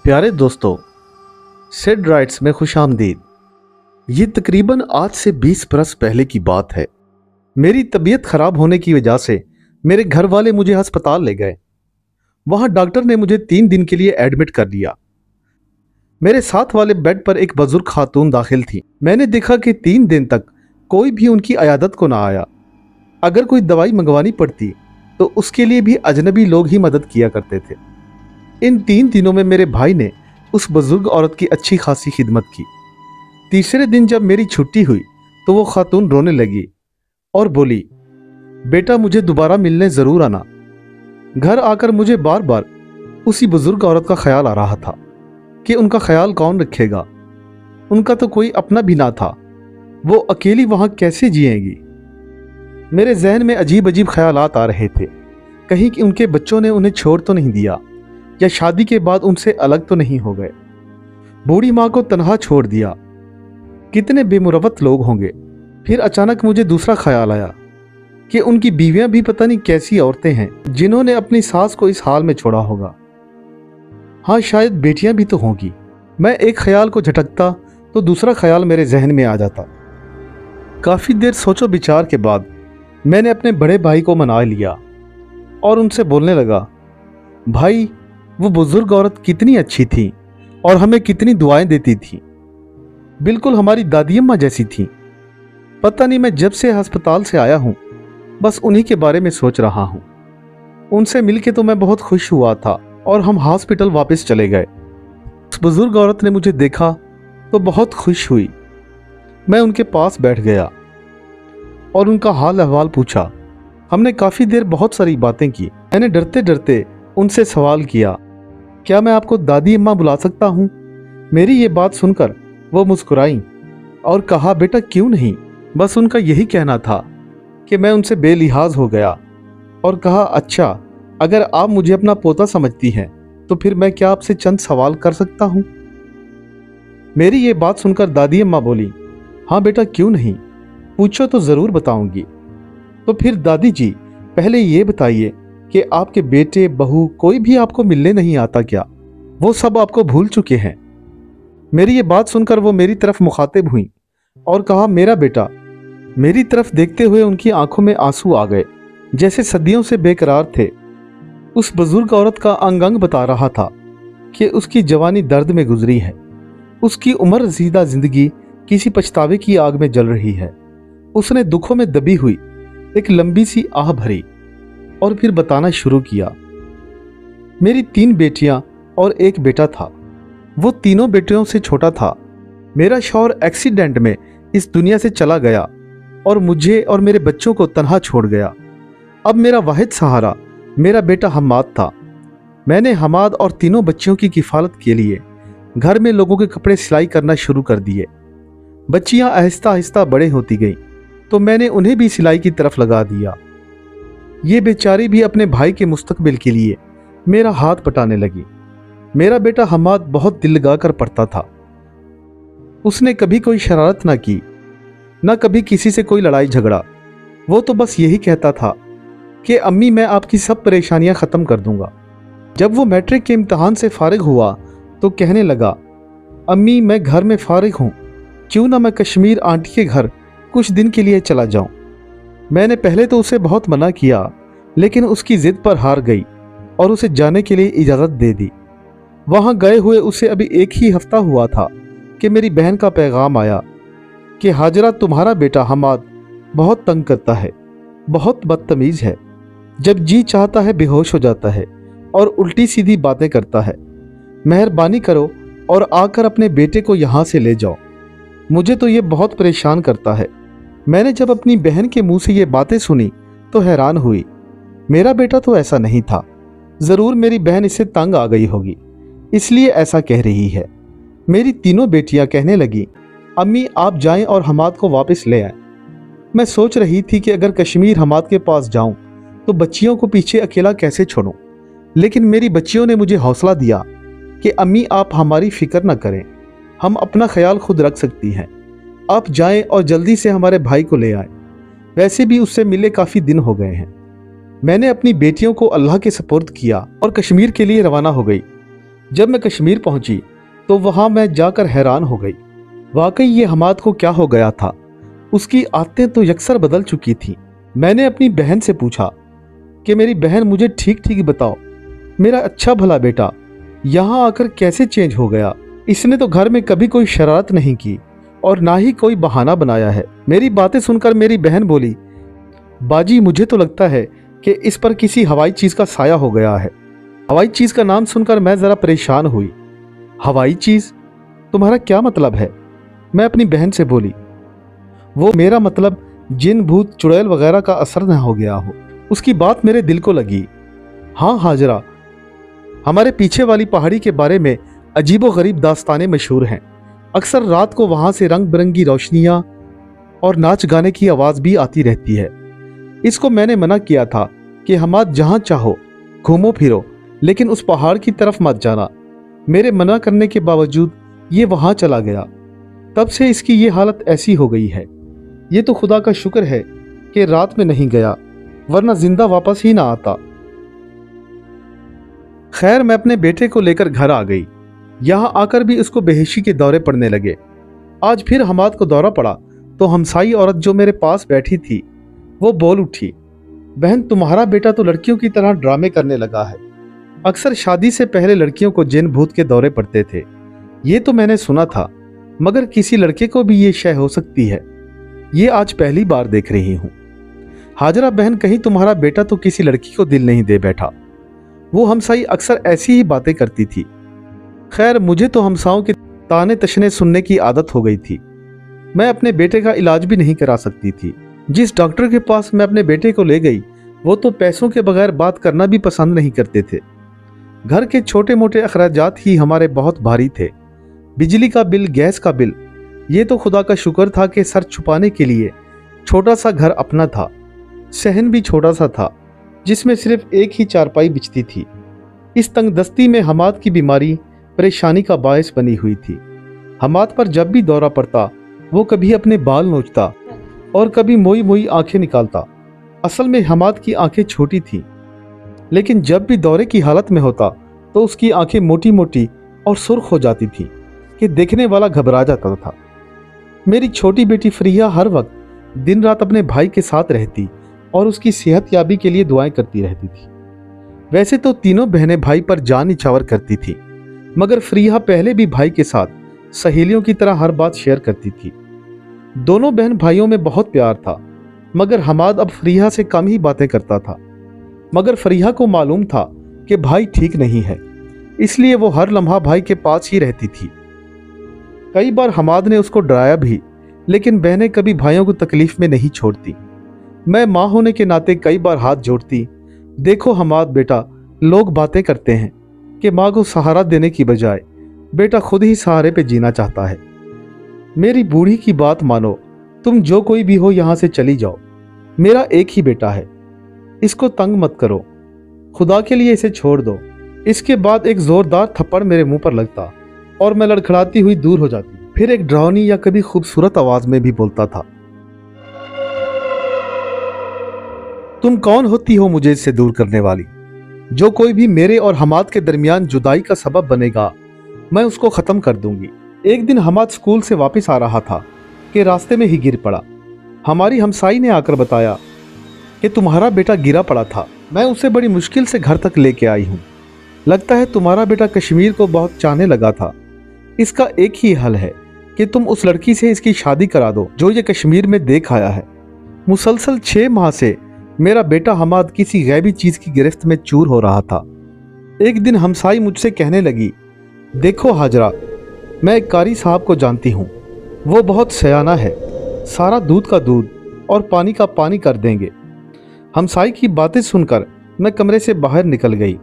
प्यारे दोस्तों, said rights में खुश आमदीद। ये तकरीबन आज से 20 बरस पहले की बात है। मेरी तबीयत खराब होने की वजह से मेरे घर वाले मुझे अस्पताल ले गए। वहां डॉक्टर ने मुझे 3 दिन के लिए एडमिट कर लिया। मेरे साथ वाले बेड पर एक बुजुर्ग खातून दाखिल थी। मैंने देखा कि 3 दिन तक कोई भी उनकी अयादत को ना आया। अगर कोई दवाई मंगवानी पड़ती तो उसके लिए भी अजनबी लोग ही मदद किया करते थे। इन 3 दिनों में मेरे भाई ने उस बुजुर्ग औरत की अच्छी खासी खिदमत की। तीसरे दिन जब मेरी छुट्टी हुई तो वो खातून रोने लगी और बोली, बेटा मुझे दोबारा मिलने ज़रूर आना। घर आकर मुझे बार बार उसी बुजुर्ग औरत का ख्याल आ रहा था कि उनका ख्याल कौन रखेगा। उनका तो कोई अपना भी ना था, वो अकेली वहाँ कैसे जिएंगी। मेरे जहन में अजीब अजीब ख्यालात आ रहे थे, कहीं कि उनके बच्चों ने उन्हें छोड़ तो नहीं दिया या शादी के बाद उनसे अलग तो नहीं हो गए। बूढ़ी माँ को तन्हा छोड़ दिया, कितने बेमुरवत लोग होंगे। फिर अचानक मुझे दूसरा ख्याल आया कि उनकी बीवियां भी पता नहीं कैसी औरतें हैं जिन्होंने अपनी सास को इस हाल में छोड़ा होगा। हाँ, शायद बेटियां भी तो होंगी। मैं एक ख्याल को झटकता तो दूसरा ख्याल मेरे जहन में आ जाता। काफ़ी देर सोचो विचार के बाद मैंने अपने बड़े भाई को मना लिया और उनसे बोलने लगा, भाई वो बुजुर्ग औरत कितनी अच्छी थी और हमें कितनी दुआएं देती थी, बिल्कुल हमारी दादी अम्मा जैसी थी। पता नहीं मैं जब से अस्पताल से आया हूँ बस उन्हीं के बारे में सोच रहा हूँ। उनसे मिलके तो मैं बहुत खुश हुआ था और हम हॉस्पिटल वापस चले गए। उस बुजुर्ग औरत ने मुझे देखा तो बहुत खुश हुई। मैं उनके पास बैठ गया और उनका हाल अहवाल पूछा। हमने काफ़ी देर बहुत सारी बातें की। मैंने डरते डरते उनसे सवाल किया, क्या मैं आपको दादी अम्मा बुला सकता हूँ? मेरी ये बात सुनकर वो मुस्कुराई और कहा, बेटा क्यों नहीं। बस उनका यही कहना था कि मैं उनसे बेलिहाज हो गया और कहा, अच्छा अगर आप मुझे अपना पोता समझती हैं तो फिर मैं क्या आपसे चंद सवाल कर सकता हूँ? मेरी ये बात सुनकर दादी अम्मा बोली, हाँ बेटा क्यों नहीं, पूछो तो ज़रूर बताऊंगी। तो फिर दादी जी पहले ये बताइए कि आपके बेटे बहू कोई भी आपको मिलने नहीं आता क्या? वो सब आपको भूल चुके हैं? मेरी ये बात सुनकर वो मेरी तरफ मुखातिब हुई और कहा, मेरा बेटा। मेरी तरफ देखते हुए उनकी आंखों में आंसू आ गए, जैसे सदियों से बेकरार थे। उस बुजुर्ग औरत का अंग अंग बता रहा था कि उसकी जवानी दर्द में गुजरी है, उसकी उम्र रसीदा जिंदगी किसी पछतावे की आग में जल रही है। उसने दुखों में दबी हुई एक लंबी सी आह भरी और फिर बताना शुरू किया, मेरी 3 बेटियां और एक बेटा था। वो तीनों बेटियों से छोटा था। मेरा शौहर एक्सीडेंट में इस दुनिया से चला गया और मुझे और मेरे बच्चों को तन्हा छोड़ गया। अब मेरा वाहिद सहारा मेरा बेटा हमाद था। मैंने हमाद और तीनों बच्चियों की किफालत के लिए घर में लोगों के कपड़े सिलाई करना शुरू कर दिए। बच्चियां आहिस्ता आहिस्ता बड़े होती गईं तो मैंने उन्हें भी सिलाई की तरफ लगा दिया। ये बेचारी भी अपने भाई के मुस्तकबिल के लिए मेरा हाथ पटाने लगी। मेरा बेटा हमाद बहुत दिल लगाकर पढ़ता था। उसने कभी कोई शरारत ना की, ना कभी किसी से कोई लड़ाई झगड़ा। वो तो बस यही कहता था कि अम्मी मैं आपकी सब परेशानियां ख़त्म कर दूंगा। जब वो मैट्रिक के इम्तहान से फारिग हुआ तो कहने लगा, अम्मी मैं घर में फारिग हूँ, क्यों ना मैं कश्मीर आंटी के घर कुछ दिन के लिए चला जाऊँ। मैंने पहले तो उसे बहुत मना किया, लेकिन उसकी ज़िद पर हार गई और उसे जाने के लिए इजाज़त दे दी। वहाँ गए हुए उसे अभी 1 ही हफ्ता हुआ था कि मेरी बहन का पैगाम आया कि हाजरा तुम्हारा बेटा हमाद बहुत तंग करता है, बहुत बदतमीज़ है, जब जी चाहता है बेहोश हो जाता है और उल्टी सीधी बातें करता है। मेहरबानी करो और आकर अपने बेटे को यहाँ से ले जाओ, मुझे तो ये बहुत परेशान करता है। मैंने जब अपनी बहन के मुंह से ये बातें सुनी तो हैरान हुई। मेरा बेटा तो ऐसा नहीं था, ज़रूर मेरी बहन इससे तंग आ गई होगी, इसलिए ऐसा कह रही है। मेरी तीनों बेटियां कहने लगी, अम्मी आप जाएं और हमाद को वापस ले आएं। मैं सोच रही थी कि अगर कश्मीर हमाद के पास जाऊं तो बच्चियों को पीछे अकेला कैसे छोड़ूं, लेकिन मेरी बच्चियों ने मुझे हौसला दिया कि अम्मी आप हमारी फिक्र न करें, हम अपना ख्याल खुद रख सकती हैं। आप जाएं और जल्दी से हमारे भाई को ले आएं, वैसे भी उससे मिले काफ़ी दिन हो गए हैं। मैंने अपनी बेटियों को अल्लाह के सपुर्द किया और कश्मीर के लिए रवाना हो गई। जब मैं कश्मीर पहुंची तो वहां मैं जाकर हैरान हो गई। वाकई ये हमाद को क्या हो गया था। उसकी आदतें तो यकसर बदल चुकी थी। मैंने अपनी बहन से पूछा कि मेरी बहन मुझे ठीक ठीक बताओ, मेरा अच्छा भला बेटा यहाँ आकर कैसे चेंज हो गया। इसने तो घर में कभी कोई शरारत नहीं की और ना ही कोई बहाना बनाया है। मेरी बातें सुनकर मेरी बहन बोली, बाजी मुझे तो लगता है कि इस पर किसी हवाई चीज का साया हो गया है। हवाई चीज का नाम सुनकर मैं जरा परेशान हुई। हवाई चीज? तुम्हारा क्या मतलब है? मैं अपनी बहन से बोली। वो मेरा मतलब जिन भूत चुड़ैल वगैरह का असर न हो गया हो। उसकी बात मेरे दिल को लगी। हाँ हाजरा, हमारे पीछे वाली पहाड़ी के बारे में अजीबो गरीब दास्तानें मशहूर हैं। अक्सर रात को वहां से रंग बिरंगी रोशनियां और नाच गाने की आवाज भी आती रहती है। इसको मैंने मना किया था कि हमाद जहां चाहो घूमो फिरो, लेकिन उस पहाड़ की तरफ मत जाना। मेरे मना करने के बावजूद ये वहां चला गया। तब से इसकी ये हालत ऐसी हो गई है। ये तो खुदा का शुक्र है कि रात में नहीं गया, वरना जिंदा वापस ही ना आता। खैर, मैं अपने बेटे को लेकर घर आ गई। यहां आकर भी उसको बेहोशी के दौरे पड़ने लगे। आज फिर हमाद को दौरा पड़ा तो हमसाई औरत जो मेरे पास बैठी थी वो बोल उठी, बहन तुम्हारा बेटा तो लड़कियों की तरह ड्रामे करने लगा है। अक्सर शादी से पहले लड़कियों को जिन भूत के दौरे पड़ते थे, ये तो मैंने सुना था, मगर किसी लड़के को भी ये शय हो सकती है, ये आज पहली बार देख रही हूं। हाजरा बहन, कहीं तुम्हारा बेटा तो किसी लड़की को दिल नहीं दे बैठा? वो हमसाई अक्सर ऐसी ही बातें करती थी। खैर, मुझे तो हमसाओं के ताने तशने सुनने की आदत हो गई थी। मैं अपने बेटे का इलाज भी नहीं करा सकती थी। जिस डॉक्टर के पास मैं अपने बेटे को ले गई वो तो पैसों के बगैर बात करना भी पसंद नहीं करते थे। घर के छोटे मोटे अखराजात ही हमारे बहुत भारी थे। बिजली का बिल, गैस का बिल। ये तो खुदा का शुक्र था कि सर छुपाने के लिए छोटा सा घर अपना था। सहन भी छोटा सा था जिसमें सिर्फ एक ही चारपाई बिछती थी। इस तंगदस्ती में हमाद की बीमारी परेशानी का बायस बनी हुई थी। हमाद पर जब भी दौरा पड़ता वो कभी अपने बाल नोचता और कभी मोई मोई आंखें निकालता। असल में हमाद की आंखें छोटी थीं, लेकिन जब भी दौरे की हालत में होता तो उसकी आंखें मोटी मोटी और सुर्ख हो जाती थीं कि देखने वाला घबरा जाता था। मेरी छोटी बेटी फरिया हर वक्त दिन रात अपने भाई के साथ रहती और उसकी सेहत याबी के लिए दुआएं करती रहती थी। वैसे तो तीनों बहनें भाई पर जान निछावर करती थी, मगर फरिया पहले भी भाई के साथ सहेलियों की तरह हर बात शेयर करती थी। दोनों बहन भाइयों में बहुत प्यार था, मगर हमाद अब फरिया से कम ही बातें करता था। मगर फरिया को मालूम था कि भाई ठीक नहीं है, इसलिए वो हर लम्हा भाई के पास ही रहती थी। कई बार हमाद ने उसको डराया भी, लेकिन बहनें कभी भाइयों को तकलीफ में नहीं छोड़ती। मैं माँ होने के नाते कई बार हाथ जोड़ती, देखो हमाद बेटा, लोग बातें करते हैं कि माँ को सहारा देने की बजाय बेटा खुद ही सहारे पे जीना चाहता है। मेरी बूढ़ी की बात मानो, तुम जो कोई भी हो यहां से चली जाओ। मेरा एक ही बेटा है, इसको तंग मत करो, खुदा के लिए इसे छोड़ दो। इसके बाद एक जोरदार थप्पड़ मेरे मुंह पर लगता और मैं लड़खड़ाती हुई दूर हो जाती। फिर एक डरावनी या कभी खूबसूरत आवाज में भी बोलता था, तुम कौन होती हो मुझे इससे दूर करने वाली? जो कोई भी मेरे और हमाद के दरमियान जुदाई का सबब बनेगा मैं उसको खत्म कर दूंगी। एक दिन हमाद स्कूल से वापस आ रहा था कि रास्ते में ही गिर पड़ा। हमारी हमसाई ने आकर बताया कि तुम्हारा बेटा गिरा पड़ा था। मैं उसे बड़ी मुश्किल से घर तक लेके आई हूँ। लगता है तुम्हारा बेटा कश्मीर को बहुत चाहने लगा था। इसका एक ही हल है कि तुम उस लड़की से इसकी शादी करा दो जो ये कश्मीर में देख आया है। मुसलसल 6 माह से मेरा बेटा हमाद किसी गैबी चीज की गिरफ्त में चूर हो रहा था। एक दिन हमसाई मुझसे कहने लगी, देखो हाजरा, मैं एक कारी साहब को जानती हूँ, वो बहुत सयाना है, सारा दूध का दूध और पानी का पानी कर देंगे। हमसाई की बातें सुनकर मैं कमरे से बाहर निकल गई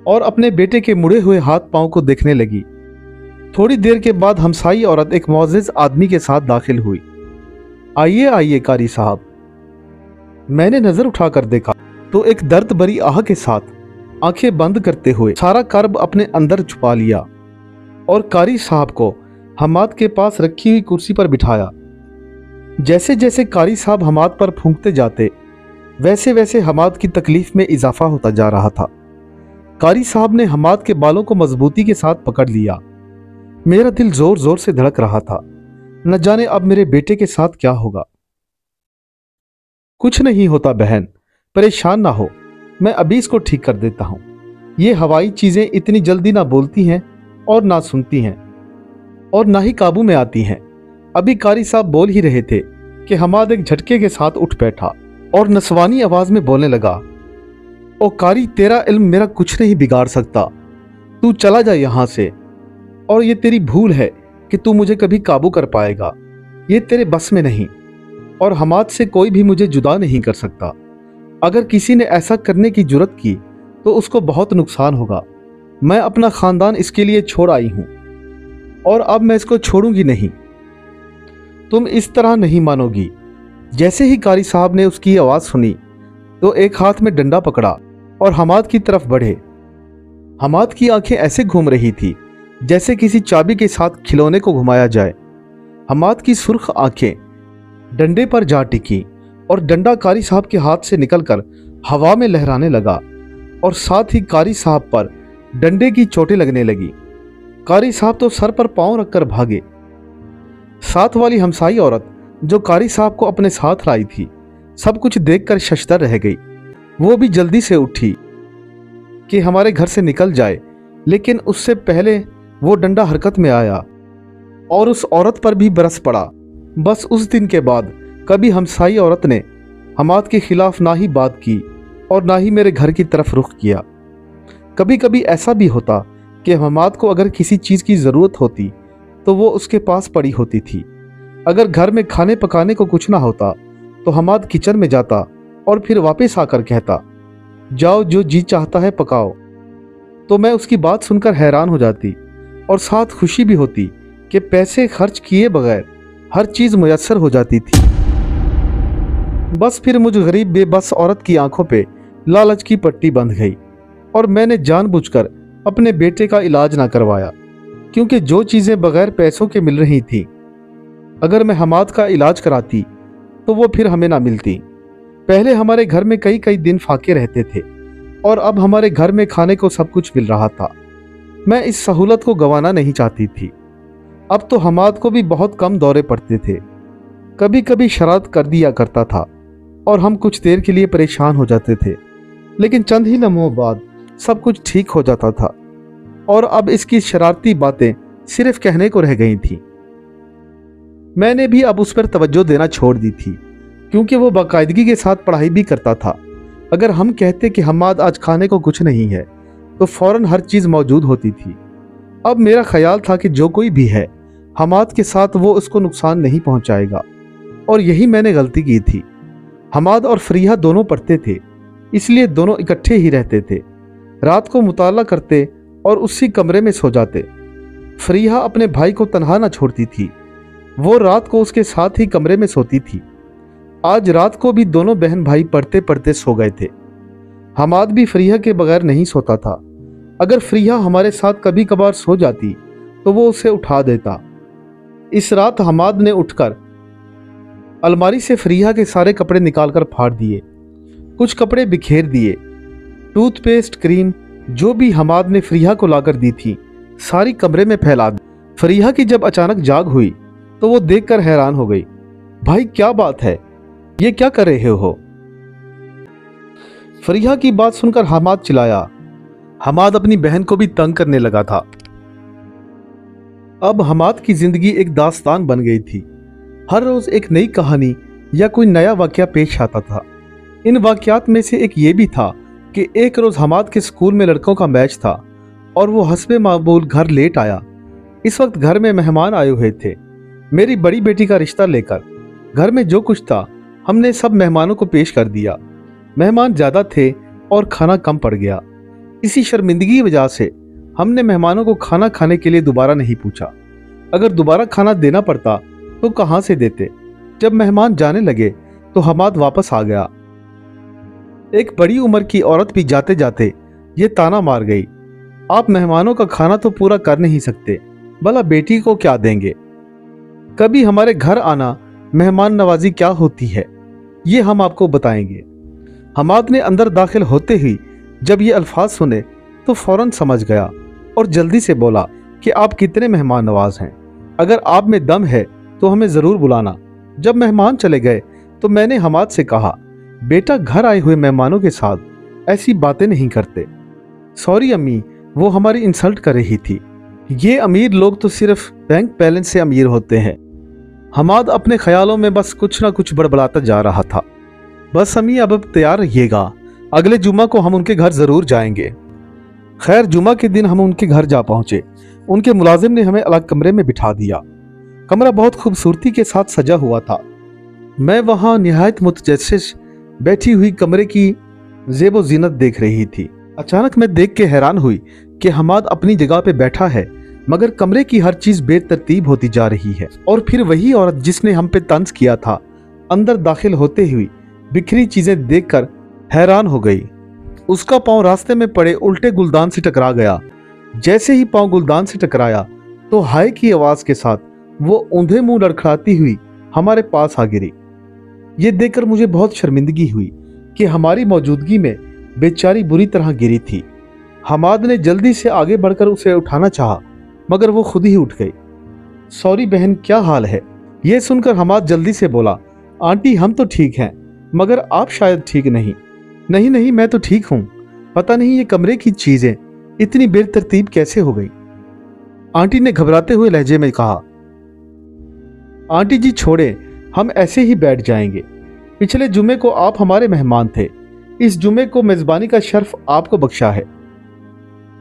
और अपने बेटे के मुड़े हुए हाथ पांव को देखने लगी। थोड़ी देर के बाद हमसाई औरत एक मुअज़्ज़िज़ आदमी के साथ दाखिल हुई। आइए आइए कारी साहब। मैंने नजर उठाकर देखा तो एक दर्द भरी आह के साथ आंखें बंद करते हुए सारा कर्ब अपने अंदर छुपा लिया और कारी साहब को हमाद के पास रखी हुई कुर्सी पर बिठाया। जैसे जैसे कारी साहब हमाद पर फूंकते जाते वैसे वैसे हमाद की तकलीफ में इजाफा होता जा रहा था। कारी साहब ने हमाद के बालों को मजबूती के साथ पकड़ लिया। मेरा दिल जोर जोर से धड़क रहा था। न जाने अब मेरे बेटे के साथ क्या होगा। कुछ नहीं होता बहन, परेशान ना हो, मैं अभी इसको ठीक कर देता हूं। ये हवाई चीजें इतनी जल्दी ना बोलती हैं और ना सुनती हैं और ना ही काबू में आती हैं। अभी कारी साहब बोल ही रहे थे कि हमाद एक झटके के साथ उठ बैठा और नस्वानी आवाज में बोलने लगा, ओ कारी, तेरा इल्म मेरा कुछ नहीं बिगाड़ सकता, तू चला जा यहां से। और ये तेरी भूल है कि तू मुझे कभी काबू कर पाएगा, ये तेरे बस में नहीं, और हमाद से कोई भी मुझे जुदा नहीं कर सकता। अगर किसी ने ऐसा करने की जुर्रत की तो उसको बहुत नुकसान होगा। मैं अपना खानदान इसके लिए छोड़ आई हूं और अब मैं इसको छोड़ूंगी नहीं। तुम इस तरह नहीं मानोगी। जैसे ही कारी साहब ने उसकी आवाज सुनी तो एक हाथ में डंडा पकड़ा और हमाद की तरफ बढ़े। हमाद की आंखें ऐसे घूम रही थी जैसे किसी चाबी के साथ खिलौने को घुमाया जाए। हमाद की सुर्ख आंखें डंडे पर जा टिकी और डंडा कारी साहब के हाथ से निकलकर हवा में लहराने लगा और साथ ही कारी साहब पर डंडे की चोटें लगने लगी। कारी साहब तो सर पर पांव रखकर भागे। साथ वाली हमसाई औरत जो कारी साहब को अपने साथ लाई थी, सब कुछ देखकर शशदर रह गई। वो भी जल्दी से उठी कि हमारे घर से निकल जाए, लेकिन उससे पहले वो डंडा हरकत में आया और उस औरत पर भी बरस पड़ा। बस उस दिन के बाद कभी हमसाई औरत ने हमाद के खिलाफ ना ही बात की और ना ही मेरे घर की तरफ रुख किया। कभी कभी ऐसा भी होता कि हमाद को अगर किसी चीज़ की ज़रूरत होती तो वो उसके पास पड़ी होती थी। अगर घर में खाने पकाने को कुछ ना होता तो हमाद किचन में जाता और फिर वापस आकर कहता, जाओ जो जी चाहता है पकाओ। तो मैं उसकी बात सुनकर हैरान हो जाती और साथ खुशी भी होती कि पैसे खर्च किए बगैर हर चीज़ मुयस्सर हो जाती थी। बस फिर मुझ गरीब बेबस औरत की आंखों पे लालच की पट्टी बंध गई और मैंने जानबूझकर अपने बेटे का इलाज ना करवाया, क्योंकि जो चीज़ें बगैर पैसों के मिल रही थी, अगर मैं हमाद का इलाज कराती तो वो फिर हमें ना मिलती। पहले हमारे घर में कई कई दिन फाके रहते थे और अब हमारे घर में खाने को सब कुछ मिल रहा था। मैं इस सहूलत को गंवाना नहीं चाहती थी। अब तो हमाद को भी बहुत कम दौरे पड़ते थे। कभी कभी शरारत कर दिया करता था और हम कुछ देर के लिए परेशान हो जाते थे, लेकिन चंद ही लम्हों बाद सब कुछ ठीक हो जाता था और अब इसकी शरारती बातें सिर्फ कहने को रह गई थी। मैंने भी अब उस पर तवज्जो देना छोड़ दी थी, क्योंकि वो बाकायदगी के साथ पढ़ाई भी करता था। अगर हम कहते कि हमाद आज खाने को कुछ नहीं है तो फौरन हर चीज़ मौजूद होती थी। अब मेरा ख्याल था कि जो कोई भी है हमाद के साथ वो उसको नुकसान नहीं पहुंचाएगा, और यही मैंने गलती की थी। हमाद और फरीहा दोनों पढ़ते थे, इसलिए दोनों इकट्ठे ही रहते थे। रात को मुताला करते और उसी कमरे में सो जाते। फरीहा अपने भाई को तन्हा ना छोड़ती थी, वो रात को उसके साथ ही कमरे में सोती थी। आज रात को भी दोनों बहन भाई पढ़ते पढ़ते सो गए थे। हमाद भी फरीहा के बगैर नहीं सोता था। अगर फरीहा हमारे साथ कभी कभार सो जाती तो वो उसे उठा देता। इस रात हमाद ने उठकर अलमारी से फरीहा के सारे कपड़े निकालकर फाड़ दिए, कुछ कपड़े बिखेर दिए। टूथपेस्ट, क्रीम जो भी हमाद ने फरीहा को लाकर दी थी, सारी कमरे में फैला दी। फरीहा की जब अचानक जाग हुई तो वो देखकर हैरान हो गई। भाई क्या बात है, ये क्या कर रहे हो? फरीहा की बात सुनकर हमाद चिल्लाया। हमाद अपनी बहन को भी तंग करने लगा था। अब हमाद की जिंदगी एक दास्तान बन गई थी। हर रोज एक नई कहानी या कोई नया वाकया पेश आता था। इन वाकयात में से एक ये भी था कि एक रोज हमाद के स्कूल में लड़कों का मैच था और वो हस्बे मामूल घर लेट आया। इस वक्त घर में मेहमान आए हुए थे, मेरी बड़ी बेटी का रिश्ता लेकर। घर में जो कुछ था हमने सब मेहमानों को पेश कर दिया। मेहमान ज़्यादा थे और खाना कम पड़ गया। इसी शर्मिंदगी की वजह से हमने मेहमानों को खाना खाने के लिए दोबारा नहीं पूछा। अगर दोबारा खाना देना पड़ता तो कहाँ से देते। जब मेहमान जाने लगे तो हमाद वापस आ गया। एक बड़ी उम्र की औरत भी जाते जाते ये ताना मार गई, आप मेहमानों का खाना तो पूरा कर नहीं सकते, भला बेटी को क्या देंगे। कभी हमारे घर आना मेहमान नवाजी क्या होती है ये हम आपको बताएंगे। हमाद ने अंदर दाखिल होते ही जब ये अल्फाज सुने तो फौरन समझ गया और जल्दी से बोला कि आप कितने मेहमान नवाज हैं। अगर आप में दम है तो हमें ज़रूर बुलाना। जब मेहमान चले गए तो मैंने हमाद से कहा, बेटा घर आए हुए मेहमानों के साथ ऐसी बातें नहीं करते। सॉरी अम्मी, वो हमारी इंसल्ट कर रही थी। ये अमीर लोग तो सिर्फ बैंक बैलेंस से अमीर होते हैं। हमाद अपने ख्यालों में बस कुछ ना कुछ बड़बड़ाता जा रहा था। बस अम्मी अब तैयार रहिएगा, अगले जुम्मा को हम उनके घर ज़रूर जाएंगे। खैर जुम्मा के दिन हम उनके घर जा पहुंचे। उनके मुलाजिम ने हमें अलग कमरे में बिठा दिया। कमरा बहुत खूबसूरती के साथ सजा हुआ था। मैं वहां निहायत मुतजस्सिस बैठी हुई कमरे की ज़ेबो ज़ीनत देख रही थी। अचानक मैं देख के हैरान हुई कि हमाद अपनी जगह पे बैठा है, मगर कमरे की हर चीज बेतरतीब होती जा रही है। और फिर वही औरत जिसने हम पे तंज किया था, अंदर दाखिल होते हुई बिखरी चीजें देखकर हैरान हो गई। उसका पांव रास्ते में पड़े उल्टे गुलदान से टकरा गया। जैसे ही पांव गुलदान से टकराया तो हाय की आवाज के साथ वो ऊंधे मुंह लड़खड़ाती हुई हमारे पास आ गिरी। ये देखकर मुझे बहुत शर्मिंदगी हुई कि हमारी मौजूदगी में बेचारी बुरी तरह गिरी थी। हमाद ने जल्दी से आगे बढ़कर उसे उठाना चाहा, मगर वो खुद ही उठ गई। सॉरी बहन, क्या हाल है? ये सुनकर हमाद जल्दी से बोला, आंटी हम तो ठीक हैं, मगर आप शायद ठीक नहीं। नहीं नहीं, मैं तो ठीक हूं। पता नहीं ये कमरे की चीजें इतनी बेतरतीब कैसे हो गई। आंटी ने घबराते हुए लहजे में कहा। आंटी जी छोड़े, हम ऐसे ही बैठ जाएंगे। पिछले जुमे को आप हमारे मेहमान थे, इस जुमे को मेजबानी का शर्फ आपको बख्शा है।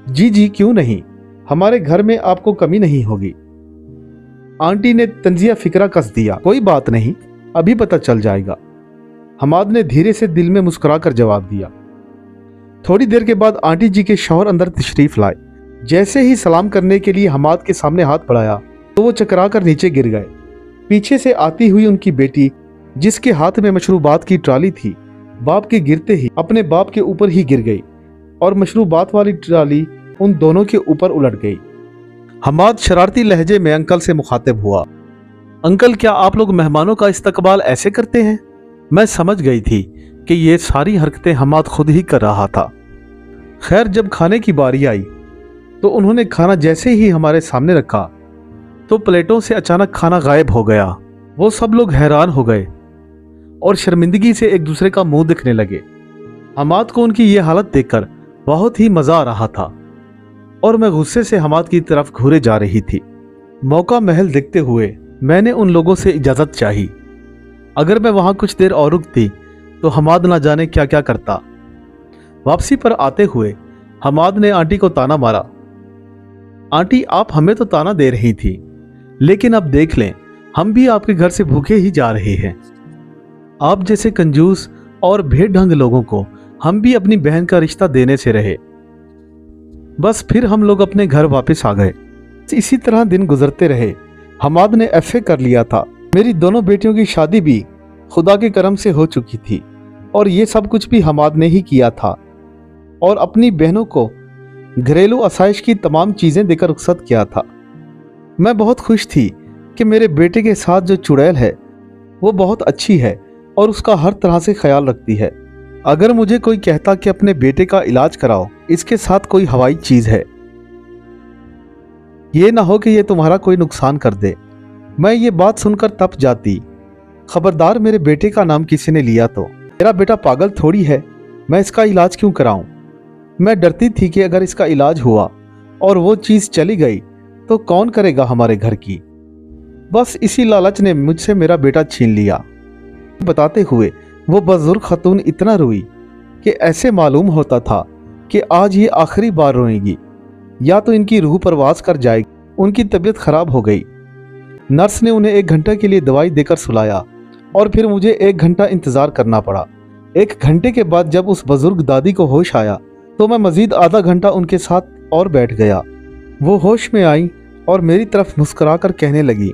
जी जी क्यों नहीं, हमारे घर में आपको कमी नहीं होगी। आंटी ने तंजिया फिक्रा कस दिया। कोई बात नहीं, अभी पता चल जाएगा। हमाद ने धीरे से दिल में मुस्कुराकर जवाब दिया। थोड़ी देर के बाद आंटी जी के शौहर अंदर तशरीफ लाए। जैसे ही सलाम करने के लिए हमाद के सामने हाथ बढ़ाया तो वो चकरा कर नीचे गिर गए। पीछे से आती हुई उनकी बेटी, जिसके हाथ में मशरूबात की ट्राली थी, बाप के गिरते ही अपने बाप के ऊपर ही गिर गई और मशरूबात वाली ट्राली उन दोनों के ऊपर उलट गई। हमाद शरारती लहजे में अंकल से मुखातिब हुआ। अंकल, क्या आप लोग मेहमानों का इस्तकबाल ऐसे करते हैं? मैं समझ गई थी कि ये सारी हरकतें हमाद खुद ही कर रहा था। खैर जब खाने की बारी आई तो उन्होंने खाना जैसे ही हमारे सामने रखा तो प्लेटों से अचानक खाना गायब हो गया। वो सब लोग हैरान हो गए और शर्मिंदगी से एक दूसरे का मुंह देखने लगे। हमाद को उनकी ये हालत देखकर बहुत ही मजा आ रहा था और मैं गुस्से से हमाद की तरफ घूरे जा रही थी। मौका महल देखते हुए मैंने उन लोगों से इजाजत चाही। अगर मैं वहां कुछ देर और रुकती तो हमाद ना जाने क्या क्या करता। वापसी पर आते हुए हमाद ने आंटी को ताना मारा। आंटी, आप हमें तो ताना दे रही थी, लेकिन अब देख लें, हम भी आपके घर से भूखे ही जा रहे हैं। आप जैसे कंजूस और भेड़-ढंग लोगों को हम भी अपनी बहन का रिश्ता देने से रहे। बस फिर हम लोग अपने घर वापस आ गए। इसी तरह दिन गुजरते रहे। हमाद ने एफए कर लिया था। मेरी दोनों बेटियों की शादी भी खुदा के करम से हो चुकी थी और ये सब कुछ भी हमाद ने ही किया था और अपनी बहनों को घरेलू आसाइश की तमाम चीजें देकर रुखसत किया था। मैं बहुत खुश थी कि मेरे बेटे के साथ जो चुड़ैल है वो बहुत अच्छी है और उसका हर तरह से ख्याल रखती है। अगर मुझे कोई कहता कि अपने बेटे का इलाज कराओ, इसके साथ कोई हवाई चीज है, ये ना हो कि ये तुम्हारा कोई नुकसान कर दे, मैं ये बात सुनकर तप जाती। खबरदार, मेरे बेटे का नाम किसी ने लिया तो मेरा बेटा पागल थोड़ी है, मैं इसका इलाज क्यों कराऊं। मैं डरती थी कि अगर इसका इलाज हुआ और वो चीज चली गई तो कौन करेगा हमारे घर की। बस इसी लालच ने मुझसे मेरा बेटा छीन लिया। बताते हुए वो बुजुर्ग खतून इतना रोई कि ऐसे मालूम होता था कि आज ये आखिरी बार रोएंगी, या तो इनकी रूह परवास कर जाएगी। उनकी तबीयत खराब हो गई। नर्स ने उन्हें 1 घंटे के लिए दवाई देकर सुलाया और फिर मुझे 1 घंटा इंतजार करना पड़ा। 1 घंटे के बाद जब उस बुजुर्ग दादी को होश आया तो मैं मजीद आधा घंटा उनके साथ और बैठ गया। वो होश में आई और मेरी तरफ मुस्कुराकर कहने लगी,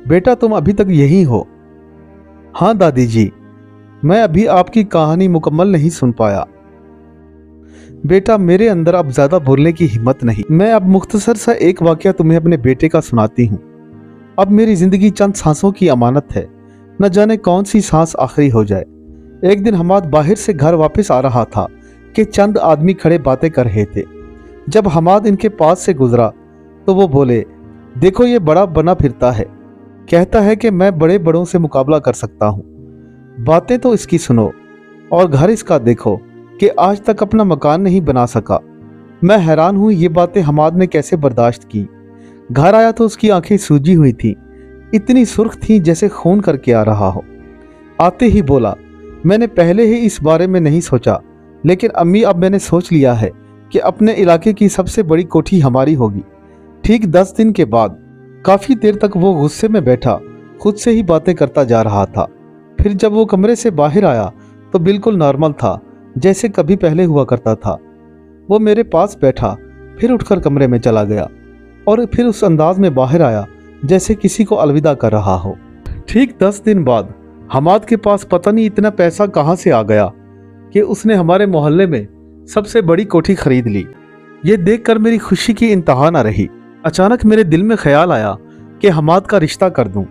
बेटा तुम अभी तक यहीं हो? हाँ दादी जी, मैं अभी आपकी कहानी मुकम्मल नहीं सुन पाया। बेटा, मेरे अंदर अब ज्यादा बोलने की हिम्मत नहीं। मैं अब मुख्तसर सा एक वाकया तुम्हें अपने बेटे का सुनाती हूँ। अब मेरी जिंदगी चंद सांसों की अमानत है, न जाने कौन सी सांस आखिरी हो जाए। एक दिन हमाद बाहर से घर वापस आ रहा था कि चंद आदमी खड़े बातें कर रहे थे। जब हमाद इनके पास से गुजरा तो वो बोले, देखो ये बड़ा बना फिरता है, कहता है कि मैं बड़े बड़ों से मुकाबला कर सकता हूँ। बातें तो इसकी सुनो और घर इसका देखो कि आज तक अपना मकान नहीं बना सका। मैं हैरान हूँ ये बातें हमाद ने कैसे बर्दाश्त की। घर आया तो उसकी आंखें सूजी हुई थी, इतनी सुर्ख थी जैसे खून करके आ रहा हो। आते ही बोला, मैंने पहले ही इस बारे में नहीं सोचा, लेकिन अम्मी अब मैंने सोच लिया है कि अपने इलाके की सबसे बड़ी कोठी हमारी होगी। ठीक 10 दिन के बाद काफी देर तक वो गुस्से में बैठा खुद से ही बातें करता जा रहा था। फिर जब वो कमरे से बाहर आया तो बिल्कुल नॉर्मल था, जैसे कभी पहले हुआ करता था। वो मेरे पास बैठा, फिर उठकर कमरे में चला गया और फिर उस अंदाज में बाहर आया जैसे किसी को अलविदा कर रहा हो। ठीक 10 दिन बाद हमाद के पास पता नहीं इतना पैसा कहाँ से आ गया कि उसने हमारे मोहल्ले में सबसे बड़ी कोठी खरीद ली। ये देखकर मेरी खुशी की इंतहा न रही। अचानक मेरे दिल में ख्याल आया कि हमाद का रिश्ता कर दूं।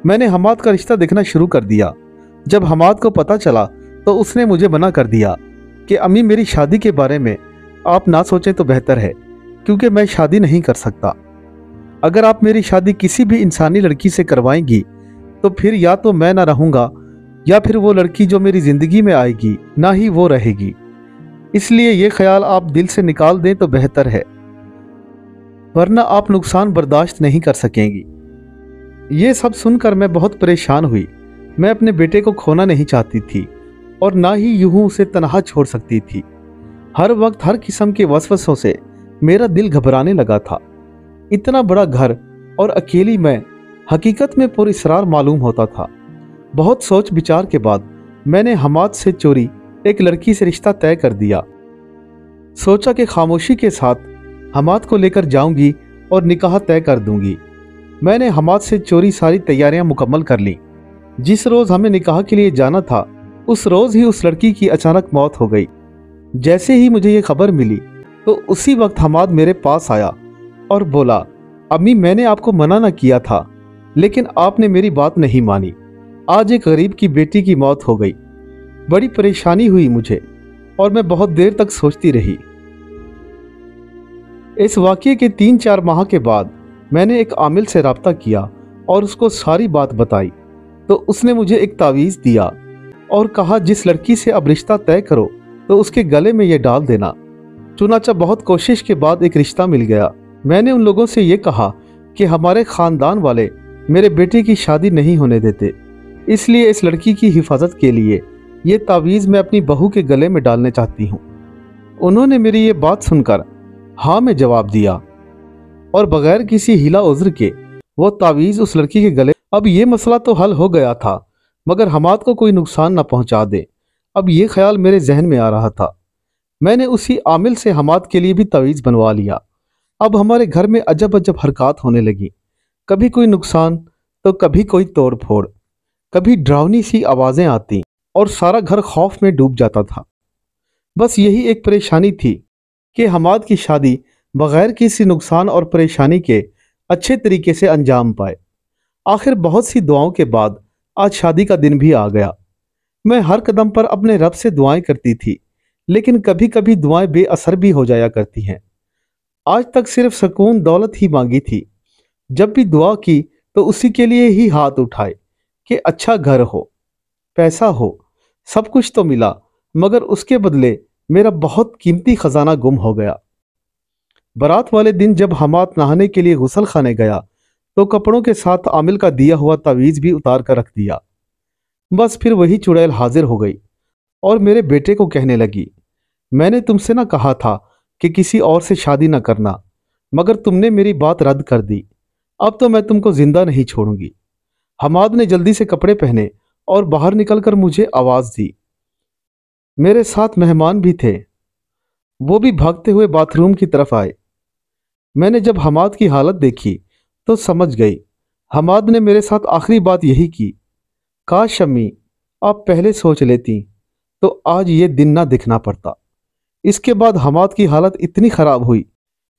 मैंने हमाद का रिश्ता देखना शुरू कर दिया। जब हमाद को पता चला तो उसने मुझे मना कर दिया कि अम्मी मेरी शादी के बारे में आप ना सोचें तो बेहतर है, क्योंकि मैं शादी नहीं कर सकता। अगर आप मेरी शादी किसी भी इंसानी लड़की से करवाएंगी तो फिर या तो मैं ना रहूंगा या फिर वो लड़की जो मेरी जिंदगी में आएगी ना ही वो रहेगी। इसलिए ये ख्याल आप दिल से निकाल दें तो बेहतर है, वरना आप नुकसान बर्दाश्त नहीं कर सकेंगी। ये सब सुनकर मैं बहुत परेशान हुई। मैं अपने बेटे को खोना नहीं चाहती थी और ना ही यूं उसे तनहा छोड़ सकती थी। हर वक्त हर किस्म के वसवसों से मेरा दिल घबराने लगा था। इतना बड़ा घर और अकेली मैं, हकीकत में पुरअसरार मालूम होता था। बहुत सोच विचार के बाद मैंने हमाद से चोरी एक लड़की से रिश्ता तय कर दिया। सोचा कि खामोशी के साथ हमाद को लेकर जाऊंगी और निकाह तय कर दूंगी। मैंने हमाद से चोरी सारी तैयारियां मुकम्मल कर ली। जिस रोज हमें निकाह के लिए जाना था उस रोज ही उस लड़की की अचानक मौत हो गई। जैसे ही मुझे ये खबर मिली तो उसी वक्त हमाद मेरे पास आया और बोला, अम्मी मैंने आपको मना न किया था, लेकिन आपने मेरी बात नहीं मानी। आज एक गरीब की बेटी की मौत हो गई। बड़ी परेशानी हुई मुझे और मैं बहुत देर तक सोचती रही। इस वाकये के 3-4 माह के बाद मैंने एक आमिल से राब्ता किया और उसको सारी बात बताई तो उसने मुझे एक तावीज़ दिया और कहा, जिस लड़की से अब रिश्ता तय करो तो उसके गले में ये डाल देना। चुनाचा बहुत कोशिश के बाद एक रिश्ता मिल गया। मैंने उन लोगों से ये कहा कि हमारे खानदान वाले मेरे बेटे की शादी नहीं होने देते, इसलिए इस लड़की की हिफाजत के लिए ये तावीज़ मैं अपनी बहू के गले में डालने चाहती हूँ। उन्होंने मेरी ये बात सुनकर हाँ में जवाब दिया और बगैर किसी हिला उज़्र के वो तावीज़ उस लड़की के गले। अब ये मसला तो हल हो गया था, मगर हमाद को कोई नुकसान न पहुंचा दे, अब ये ख्याल मेरे जहन में आ रहा था। मैंने उसी आमिल से हमाद के लिए भी तावीज़ बनवा लिया। अब हमारे घर में अजब अजब हरकत होने लगी, कभी कोई नुकसान तो कभी कोई तोड़ फोड़, कभी डरावनी सी आवाज़ें आती और सारा घर खौफ में डूब जाता था। बस यही एक परेशानी थी कि हमाद की शादी बगैर किसी नुकसान और परेशानी के अच्छे तरीके से अंजाम पाए। आखिर बहुत सी दुआओं के बाद आज शादी का दिन भी आ गया। मैं हर कदम पर अपने रब से दुआएं करती थी, लेकिन कभी कभी दुआएं बेअसर भी हो जाया करती हैं। आज तक सिर्फ सुकून दौलत ही मांगी थी। जब भी दुआ की तो उसी के लिए ही हाथ उठाए कि अच्छा घर हो, पैसा हो, सब कुछ तो मिला, मगर उसके बदले मेरा बहुत कीमती खजाना गुम हो गया। बारात वाले दिन जब हमाद नहाने के लिए गुसल खाने गया तो कपड़ों के साथ आमिल का दिया हुआ तावीज़ भी उतार कर रख दिया। बस फिर वही चुड़ैल हाजिर हो गई और मेरे बेटे को कहने लगी, मैंने तुमसे ना कहा था कि किसी और से शादी ना करना, मगर तुमने मेरी बात रद्द कर दी। अब तो मैं तुमको जिंदा नहीं छोड़ूंगी। हमाद ने जल्दी से कपड़े पहने और बाहर निकलकर मुझे आवाज़ दी। मेरे साथ मेहमान भी थे, वो भी भागते हुए बाथरूम की तरफ आए। मैंने जब हमाद की हालत देखी तो समझ गई। हमाद ने मेरे साथ आखिरी बात यही की, काश अम्मी आप पहले सोच लेती तो आज ये दिन ना दिखना पड़ता। इसके बाद हमाद की हालत इतनी ख़राब हुई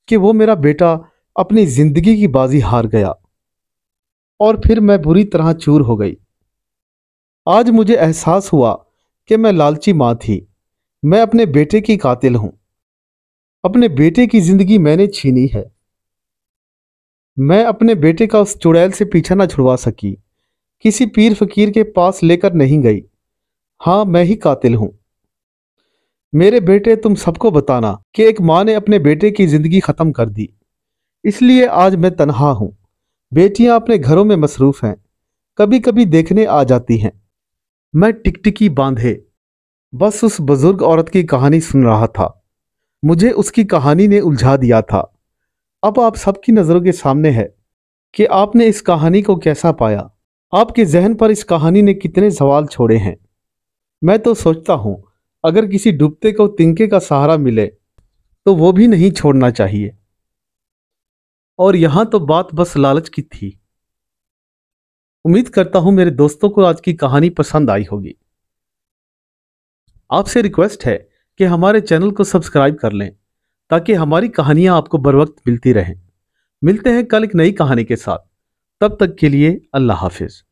कि वो मेरा बेटा अपनी ज़िंदगी की बाजी हार गया और फिर मैं बुरी तरह चूर हो गई। आज मुझे एहसास हुआ कि मैं लालची माँ थी, मैं अपने बेटे की कातिल हूँ। अपने बेटे की जिंदगी मैंने छीनी है। मैं अपने बेटे का उस चुड़ैल से पीछा न छुड़वा सकी, किसी पीर फकीर के पास लेकर नहीं गई। हाँ, मैं ही कातिल हूं। मेरे बेटे, तुम सबको बताना कि एक माँ ने अपने बेटे की जिंदगी खत्म कर दी। इसलिए आज मैं तन्हा हूं। बेटियां अपने घरों में मसरूफ हैं, कभी कभी देखने आ जाती हैं। मैं टिकटिकी बांधे बस उस बुजुर्ग औरत की कहानी सुन रहा था। मुझे उसकी कहानी ने उलझा दिया था। अब आप सबकी नजरों के सामने है कि आपने इस कहानी को कैसा पाया। आपके जहन पर इस कहानी ने कितने सवाल छोड़े हैं। मैं तो सोचता हूं, अगर किसी डूबते को तिनके का सहारा मिले तो वो भी नहीं छोड़ना चाहिए। और यहां तो बात बस लालच की थी। उम्मीद करता हूं मेरे दोस्तों को आज की कहानी पसंद आई होगी। आपसे रिक्वेस्ट है कि हमारे चैनल को सब्सक्राइब कर लें ताकि हमारी कहानियां आपको बर वक्त मिलती रहें। मिलते हैं कल एक नई कहानी के साथ। तब तक के लिए अल्लाह हाफिज।